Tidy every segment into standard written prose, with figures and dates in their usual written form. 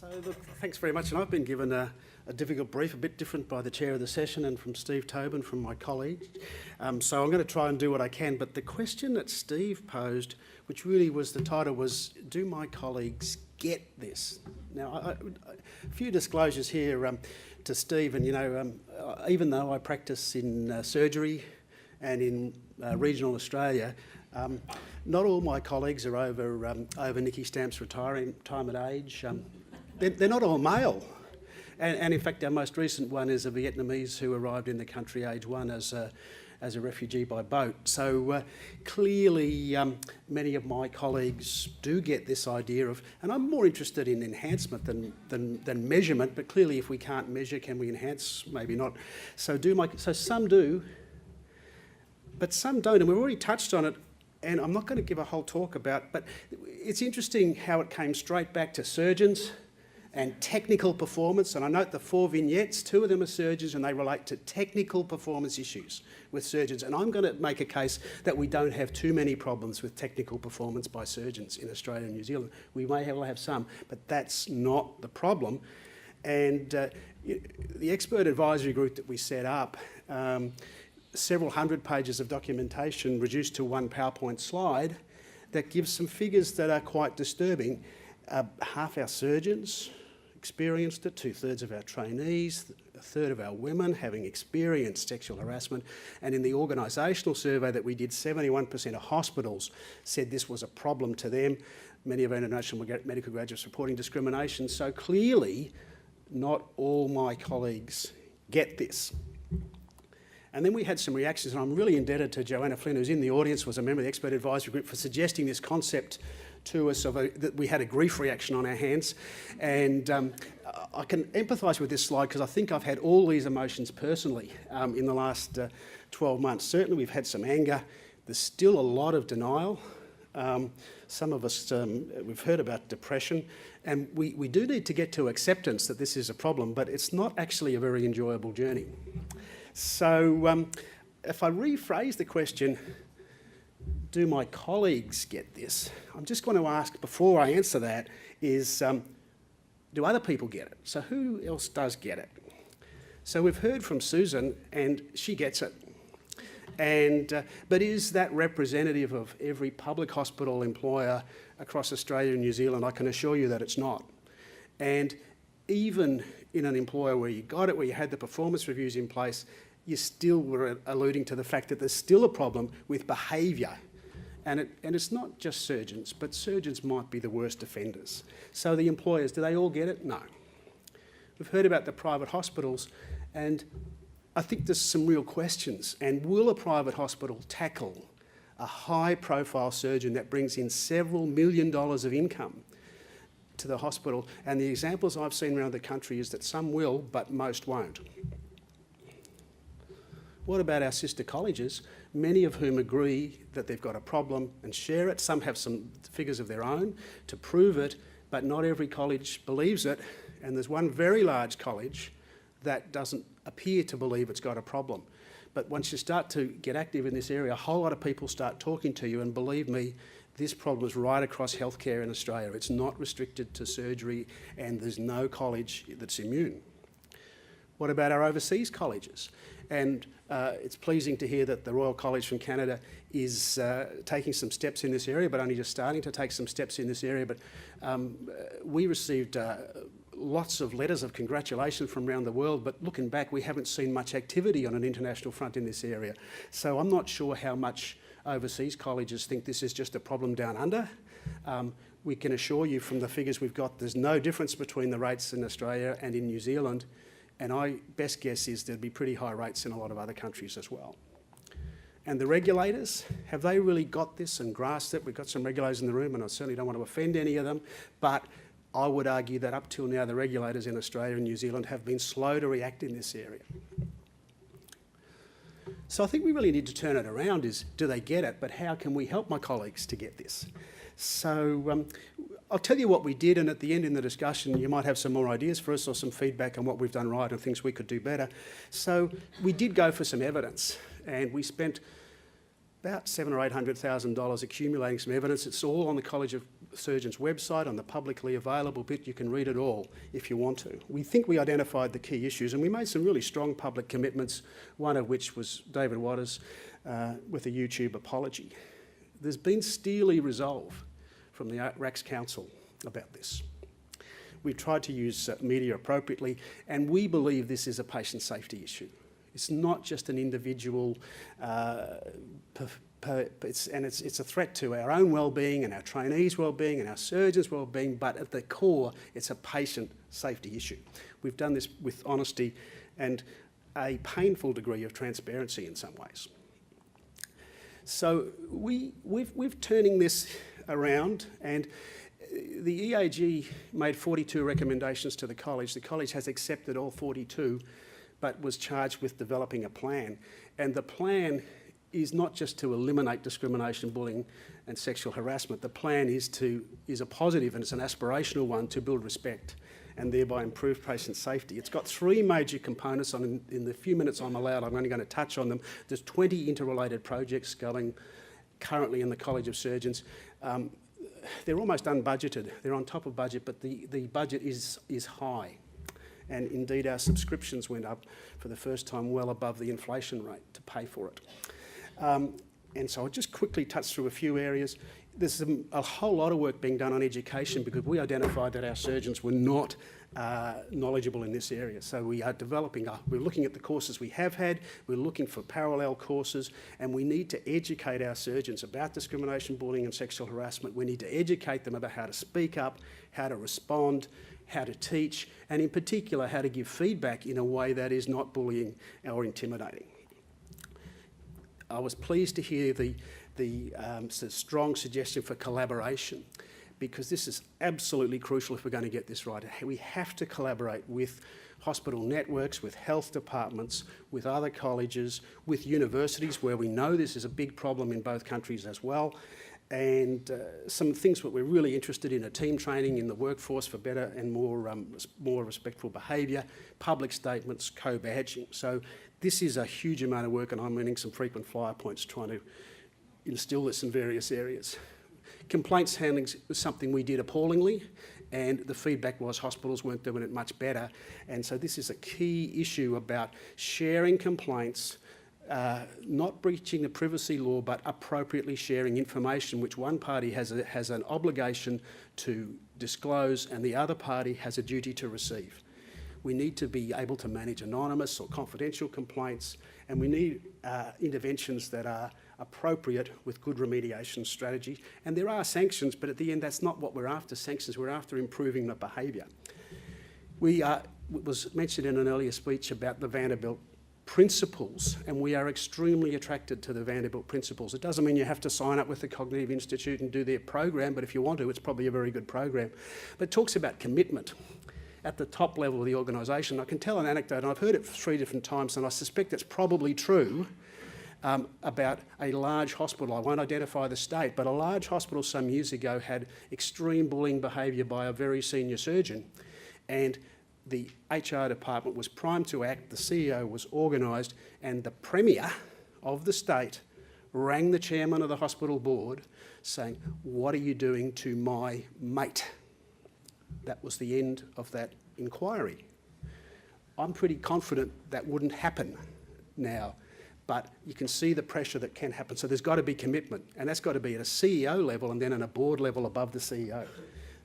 So look, thanks very much. And I've been given a difficult brief, a bit different by the chair of the session and from Steve Tobin, from my colleague. So I'm going to try and do what I can. But the question that Steve posed, which really was, the title was, do my colleagues get this? Now, a few disclosures here to Steve. And, you know, even though I practice in surgery and in regional Australia, not all my colleagues are over Nicky Stamp's retirement age. They're not all male. And in fact, our most recent one is a Vietnamese who arrived in the country age 1 as a refugee by boat. So clearly many of my colleagues do get this idea of, and I'm more interested in enhancement than measurement, but clearly if we can't measure, can we enhance? Maybe not. So some do, but some don't, and we've already touched on it, and I'm not going to give a whole talk about, but it's interesting how it came straight back to surgeons and technical performance. And I note the 4 vignettes, 2 of them are surgeons, and they relate to technical performance issues with surgeons. And I'm going to make a case that we don't have too many problems with technical performance by surgeons in Australia and New Zealand. We may have some, but that's not the problem. And the expert advisory group that we set up, several hundred pages of documentation reduced to one PowerPoint slide that gives some figures that are quite disturbing. Half our surgeons experienced it, 2/3 of our trainees, 1/3 of our women having experienced sexual harassment. And in the organisational survey that we did, 71% of hospitals said this was a problem to them. Many of our international medical graduates reporting discrimination. So clearly, not all my colleagues get this. And then we had some reactions, and I'm really indebted to Joanna Flynn, who's in the audience, was a member of the expert advisory group, for suggesting this concept to us that we had a grief reaction on our hands. And I can empathise with this slide because I think I've had all these emotions personally in the last 12 months. Certainly we've had some anger. There's still a lot of denial. Some of us, we've heard about depression, and we do need to get to acceptance that this is a problem, but it's not actually a very enjoyable journey. So if I rephrase the question, do my colleagues get this? I'm just going to ask, before I answer that, is do other people get it? So who else does get it? So we've heard from Susan, and she gets it. And but is that representative of every public hospital employer across Australia and New Zealand? I can assure you that it's not. And even in an employer where you got it, where you had the performance reviews in place, you still were alluding to the fact that there's still a problem with behaviour. And it's not just surgeons, but surgeons might be the worst offenders. So the employers, do they all get it? No. We've heard about the private hospitals, and I think there's some real questions. And will a private hospital tackle a high-profile surgeon that brings in several $1 million of income to the hospital? And the examples I've seen around the country is that some will, but most won't. What about our sister colleges, many of whom agree that they've got a problem and share it? Some have some figures of their own to prove it, but not every college believes it. And there's one very large college that doesn't appear to believe it's got a problem. But once you start to get active in this area, a whole lot of people start talking to you, and believe me, this problem is right across healthcare in Australia. It's not restricted to surgery, and there's no college that's immune. What about our overseas colleges? And it's pleasing to hear that the Royal College from Canada is taking some steps in this area, but only just starting to take some steps in this area. But we received lots of letters of congratulation from around the world, but looking back, we haven't seen much activity on an international front in this area. So I'm not sure how much overseas colleges think this is just a problem down under. We can assure you from the figures we've got, there's no difference between the rates in Australia and in New Zealand. And my best guess is there'd be pretty high rates in a lot of other countries as well. And the regulators, have they really got this and grasped it? We've got some regulators in the room, and I certainly don't want to offend any of them, but I would argue that up till now the regulators in Australia and New Zealand have been slow to react in this area. So I think we really need to turn it around is, do they get it? But how can we help my colleagues to get this? So I'll tell you what we did, and at the end in the discussion you might have some more ideas for us or some feedback on what we've done right and things we could do better. So we did go for some evidence, and we spent about $700,000 or $800,000 accumulating some evidence. It's all on the College of surgeon's website on the publicly available bit. You can read it all if you want to. We think we identified the key issues, and we made some really strong public commitments, one of which was David Waters with a YouTube apology. There's been steely resolve from the RACS Council about this. We've tried to use media appropriately, and we believe this is a patient safety issue. It's not just an individual, it's a threat to our own well-being and our trainees' well-being and our surgeons' well-being, but at the core, it's a patient safety issue. We've done this with honesty and a painful degree of transparency in some ways. So we've turning this around, and the EAG made 42 recommendations to the college. The college has accepted all 42, but was charged with developing a plan. And the plan is not just to eliminate discrimination, bullying and sexual harassment. The plan is a positive, and it's an aspirational one, to build respect and thereby improve patient safety. It's got three major components. In the few minutes I'm allowed, I'm only going to touch on them. There's 20 interrelated projects going currently in the College of Surgeons. They're almost unbudgeted. They're on top of budget, but the budget is high. And indeed, our subscriptions went up for the first time well above the inflation rate to pay for it. And so I'll just quickly touch through a few areas. There's a whole lot of work being done on education because we identified that our surgeons were not knowledgeable in this area. So we are we're looking at the courses we have had, we're looking for parallel courses, and we need to educate our surgeons about discrimination, bullying and sexual harassment. We need to educate them about how to speak up, how to respond, how to teach, and in particular, how to give feedback in a way that is not bullying or intimidating. I was pleased to hear the strong suggestion for collaboration, because this is absolutely crucial if we're going to get this right. We have to collaborate with hospital networks, with health departments, with other colleges, with universities, where we know this is a big problem in both countries as well. And some things that we're really interested in are team training in the workforce for better and more respectful behaviour, public statements, co-badging. So this is a huge amount of work, and I'm earning some frequent flyer points trying to instill this in various areas. Complaints handling was something we did appallingly, and the feedback was hospitals weren't doing it much better. And so this is a key issue about sharing complaints, not breaching the privacy law, but appropriately sharing information which one party has an obligation to disclose and the other party has a duty to receive. We need to be able to manage anonymous or confidential complaints, and we need interventions that are appropriate with good remediation strategy. And there are sanctions, but at the end, that's not what we're after, sanctions. We're after improving the behaviour. It was mentioned in an earlier speech about the Vanderbit Principles, and we are extremely attracted to the Vanderbit Principles. It doesn't mean you have to sign up with the Cognitive Institute and do their program, but if you want to, it's probably a very good program. But it talks about commitment at the top level of the organisation. I can tell an anecdote, and I've heard it 3 different times, and I suspect it's probably true, about a large hospital. I won't identify the state, but a large hospital some years ago had extreme bullying behaviour by a very senior surgeon, and the HR department was primed to act, the CEO was organised, and the Premier of the state rang the chairman of the hospital board saying, "What are you doing to my mate?" That was the end of that inquiry. I'm pretty confident that wouldn't happen now, but you can see the pressure that can happen. So there's got to be commitment, and that's got to be at a CEO level and then at a board level above the CEO.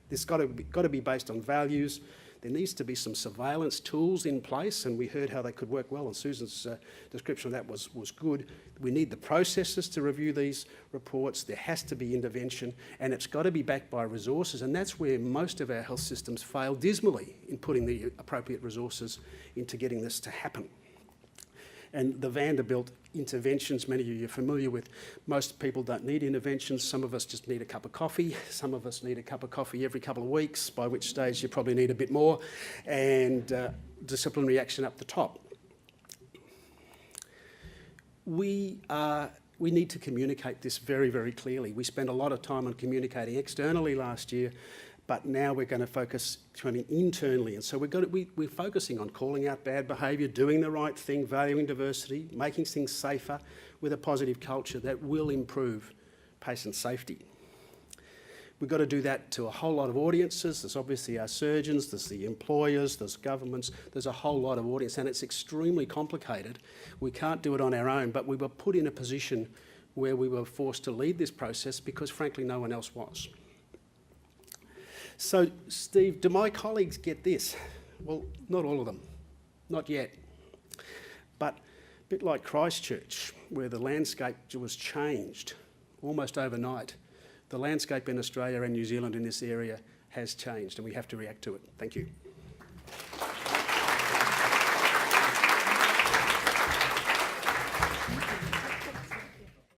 This got to be based on values. There needs to be some surveillance tools in place, and we heard how they could work well, and Susan's description of that was good. We need the processes to review these reports. There has to be intervention, and it's got to be backed by resources, and that's where most of our health systems fail dismally in putting the appropriate resources into getting this to happen. And the Vanderbilt interventions, many of you are familiar with. Most people don't need interventions. Some of us just need a cup of coffee. Some of us need a cup of coffee every couple of weeks, by which stage you probably need a bit more, and disciplinary action up the top. We need to communicate this very, very clearly. We spent a lot of time on communicating externally last year, but now we're going to focus internally. And so we're focusing on calling out bad behaviour, doing the right thing, valuing diversity, making things safer with a positive culture that will improve patient safety. We've got to do that to a whole lot of audiences. There's obviously our surgeons, there's the employers, there's governments, there's a whole lot of audience, and it's extremely complicated. We can't do it on our own, but we were put in a position where we were forced to lead this process because, frankly, no one else was. So, Steve, do my colleagues get this? Well, not all of them, not yet. But a bit like Christchurch, where the landscape was changed almost overnight, the landscape in Australia and New Zealand in this area has changed, and we have to react to it. Thank you.